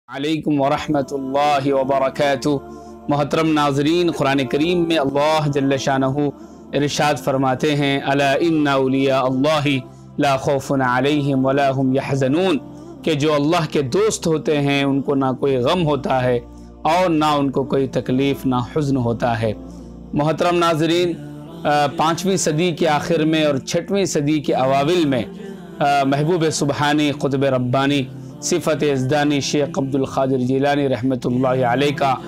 अलैकुम वरहमतुल्लाहि वबरकातुहू। मोहतरम नाज़रीन, कुरान करीम में अल्लाह जल्ल शानहू इरशाद फरमाते हैं, अला इन्ना औलिया अल्लाहि ला खौफुन अलैहिम वला हुम यहज़नून, कि जो अल्लाह के दोस्त होते हैं उनको ना कोई गम होता है और ना उनको कोई तकलीफ़ ना हुज़्न होता है। मोहतरम नाज़रीन, 5वीं सदी के आखिर में और 6वीं सदी के अवाविल में महबूब सुबहानी क़ुतब रब्बानी सिफ़त यज़दानी शेख अब्दुल क़ादिर जिलानी रहमतुल्लाहि अलैह का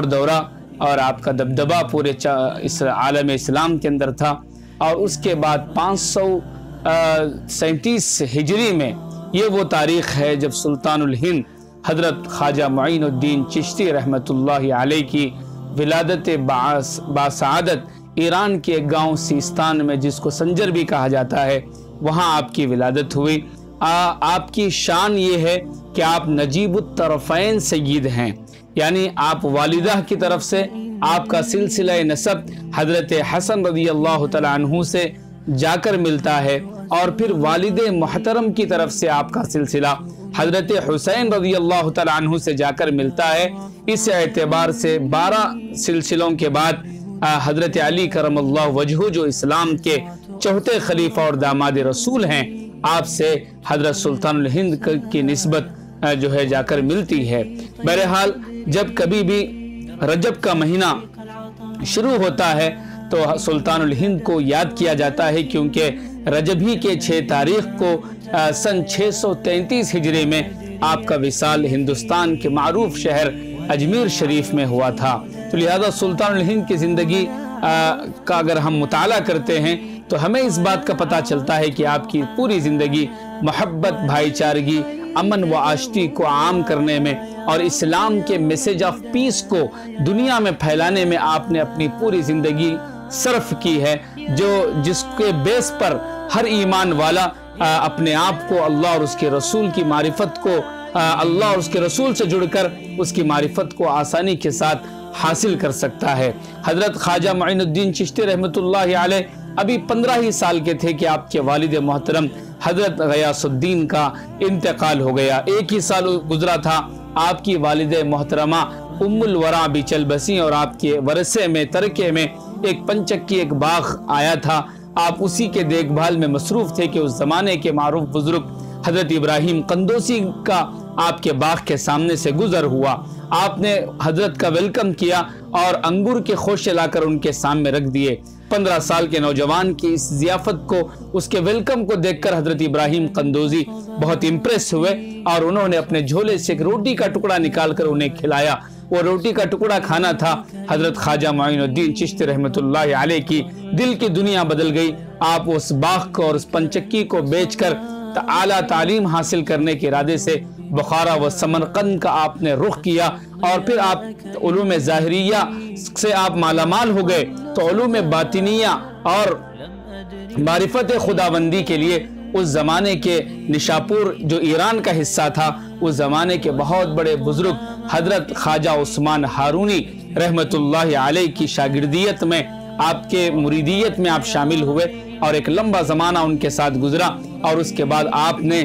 दौरा और आपका दबदबा पूरे इस आलम इस्लाम के अंदर था। और उसके बाद 537 हिजरी में ये वो तारीख़ है जब सुल्तानुल हिंद हज़रत ख्वाजा मुईनुद्दीन चिश्ती रहमतुल्लाहि अलैह की विलादत बासआदत ईरान के एक गाँव सिस्तान में, जिसको संजर भी कहा जाता है, वहाँ आपकी विलादत हुई। आपकी शान ये है कि आप नजीबुत तरफ़ैन सय्यद हैं, यानी आप वालिदा की तरफ से आपका सिलसिला नसब हज़रत हसन रज़ी अल्लाह तआला अन्हु से जाकर मिलता है, और फिर वालिद मोहतरम की तरफ से आपका सिलसिला हज़रत हुसैन रज़ी अल्लाह तआला अन्हु से जाकर मिलता है। इस एतबार से 12 सिलसिलों के बाद हज़रत अली करमल्लाहु वजहू, जो इस्लाम के चौथे खलीफा और दामाद रसूल हैं, आपसे हज़रत सुल्तानुल हिंद की निस्बत जो है जाकर मिलती है। बहरहाल, जब कभी भी रजब का महीना शुरू होता है तो सुल्तानुल हिंद को याद किया जाता है, क्योंकि रजबी के 6 तारीख को सन 633 हिजरी में आपका विसाल हिंदुस्तान के मारूफ शहर अजमेर शरीफ में हुआ था। तो लिहाजा सुल्तानुल हिंद की ज़िंदगी का अगर हम मुताला करते हैं तो हमें इस बात का पता चलता है कि आपकी पूरी ज़िंदगी मोहब्बत, भाईचारगी, अमन व आश्ती को आम करने में और इस्लाम के मैसेज ऑफ पीस को दुनिया में फैलाने में आपने अपनी पूरी ज़िंदगी सर्फ की है, जिसके बेस पर हर ईमान वाला अपने आप को अल्लाह और उसके रसूल की मारिफत को अल्लाह और उसके रसूल से जुड़कर उसकी मारिफत को आसानी के साथ हासिल कर सकता है। हज़रत ख्वाजा मुईनुद्दीन चिश्ती रहमतुल्लाहि अलैह अभी 15 ही साल के थे कि आपके वालिद मोहतरम हज़रत गयासुद्दीन का इंतकाल हो गया। एक ही साल गुजरा था, आपकी वालिद मोहतरमा उम्मुल वरा भी चल बसी और आपके वरसे में तरके में एक पंचक्की एक बाग आया था। आप उसी के देखभाल में मसरूफ़ थे कि उस ज़माने के मारूफ बुजुर्ग हज़रत इब्राहिम कंदोसी का आपके बाग के सामने से गुजर हुआ। आपने हज़रत का वेलकम किया और अंगूर के खोशे लाकर उनके सामने रख दिए। 15 साल के नौजवान की इस ज़ियाफ़त को, उसके वेलकम को देखकर हज़रत इब्राहिम कंदोजी बहुत इम्प्रेस हुए और उन्होंने अपने झोले से एक रोटी का टुकड़ा निकालकर उन्हें खिलाया। वो रोटी का टुकड़ा खाना था हज़रत ख्वाजा मुईनुद्दीन चिश्ती रहमतुल्लाहि अलैह की दिल की दुनिया बदल गई। आप उस बाग को और उस पंचक्की को बेचकर आला तालीम हासिल करने के इरादे से बुखारा व समरकंद का आपने रुख किया, और फिर आप उलूम ज़ाहिरिया से आप मालामाल हो गए, तो उलूम बातिनिया और मारिफत खुदाबंदी के लिए उस ज़माने के निशापुर जो ईरान का हिस्सा था, उस ज़माने के बहुत बड़े बुजुर्ग हज़रत ख्वाजा उस्मान हारूनी रहमतुल्लाहि अलैह की शागिर्दियत में, आपके मुरीदियत में आप शामिल हुए और एक लंबा ज़माना उनके साथ गुजरा। और उसके बाद आपने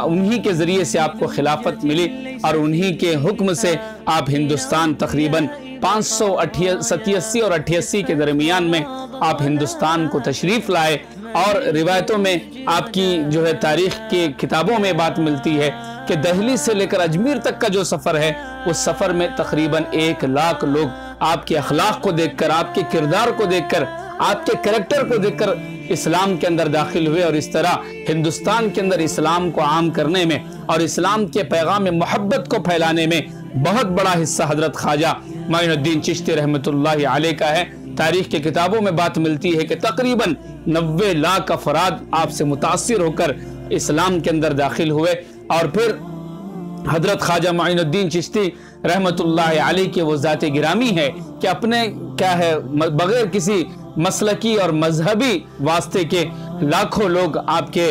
उन्हीं के ज़रिए से आपको खिलाफत मिली और उन्हीं के हुक्म से आप हिंदुस्तान तकरीबन 587 और 88 के दरमियान में आप हिंदुस्तान को तशरीफ़ लाए। और रिवायतों में आपकी जो है तारीख़ के किताबों में बात मिलती है कि दिल्ली से लेकर अजमेर तक का जो सफ़र है, उस सफ़र में तकरीबन 1 लाख लोग आपके अखलाक को देखकर, आपके किरदार को देखकर, आपके करैक्टर को देखकर इस्लाम के अंदर दाखिल हुए। और इस तरह हिंदुस्तान के अंदर इस्लाम को आम करने में और इस्लाम के पैगाम मोहब्बत को फैलाने में बहुत बड़ा हिस्सा हज़रत ख्वाजा मुईनुद्दीन चिश्ती रहमतुल्लाहि अलैह का है। तारीख़ के किताबों में बात मिलती है कि तकरीबन 90 लाख अफराद आपसे मुतासिर होकर इस्लाम के अंदर दाखिल हुए। और फिर हज़रत ख्वाजा मुईनुद्दीन चिश्ती रहमतुल्लाहि अलैह के वो ज़ात गिरामी है कि अपने क्या है बगैर किसी मसलकी और मजहबी वास्ते के लाखों लोग आपके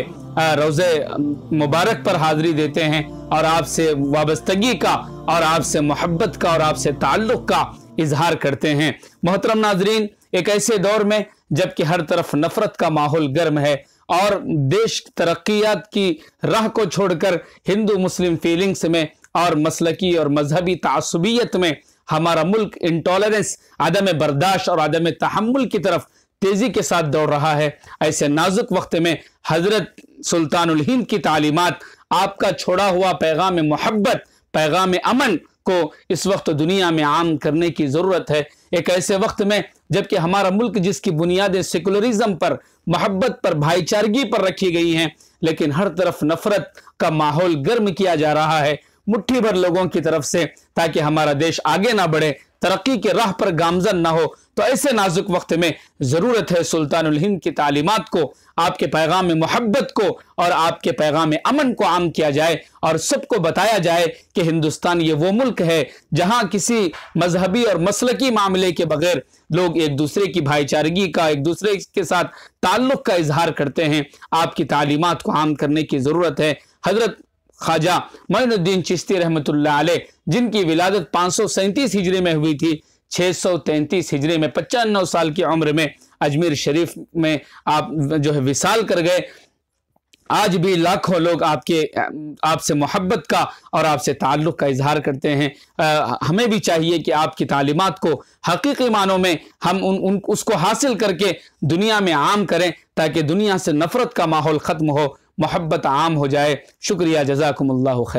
रोज़े मुबारक पर हाज़री देते हैं और आपसे वाबस्तगी का और आपसे मोहब्बत का और आपसे ताल्लुक़ का इजहार करते हैं। मोहतरम नाजरीन, एक ऐसे दौर में जबकि हर तरफ नफरत का माहौल गर्म है और देश तरक्कियात की राह को छोड़कर हिंदू मुस्लिम फीलिंग्स में اور مسلکی اور مذہبی تعصبیت میں ہمارا ملک انٹالرنس، عدم برداشت اور عدم تحمل کی طرف تیزی کے ساتھ دوڑ رہا ہے، ایسے نازک وقت میں حضرت سلطان الہند کی تعلیمات، آپ کا چھوڑا ہوا پیغام محبت، پیغام امن کو اس وقت دنیا میں عام کرنے کی ضرورت ہے۔ ایک ایسے وقت میں جبکہ ہمارا ملک جس کی بنیادیں سیکولرزم پر، محبت پر، بھائی چارگی پر رکھی گئی ہیں، لیکن ہر طرف نفرت کا ماحول گرم کیا جا رہا ہے مٹھی بھر لوگوں کی طرف سے، تاکہ ہمارا دیش آگے نہ بڑھے، ترقی کے راہ پر گامزن نہ ہو۔ تو ایسے نازک وقت میں ضرورت ہے سلطان الہند کی تعلیمات کو، آپ کے پیغام محبت کو اور آپ کے پیغام امن کو عام کیا جائے، اور سب کو بتایا جائے کہ ہندوستان یہ وہ ملک ہے جہاں کسی مذہبی اور مسلکی معاملے کے بغیر لوگ ایک دوسرے کی بھائی چارگی کا، ایک دوسرے کے ساتھ تعلق کا اظہار کرتے ہیں۔ آپ کی تعلیمات کو عام کرنے کی ضرورت ہے۔ حضرت خواجہ معین الدین چشتی رحمۃ اللہ علیہ، جن کی ولادت 537 ہجری میں ہوئی تھی، 633 ہجری میں 95 سال کی عمر میں اجمیر شریف میں آپ جو ہے وصال کر گئے، آج بھی لاکھوں لوگ آپ سے محبت کا اور آپ سے تعلق کا اظہار کرتے ہیں۔ ہمیں بھی چاہیے کہ آپ کی تعلیمات کو حقیقی معنوں میں ہم اس کو حاصل کر کے دنیا میں عام کریں، تاکہ دنیا سے نفرت کا ماحول ختم ہو، محبت عام ہو جائے۔ شکریہ، جزاکم اللہ خیر۔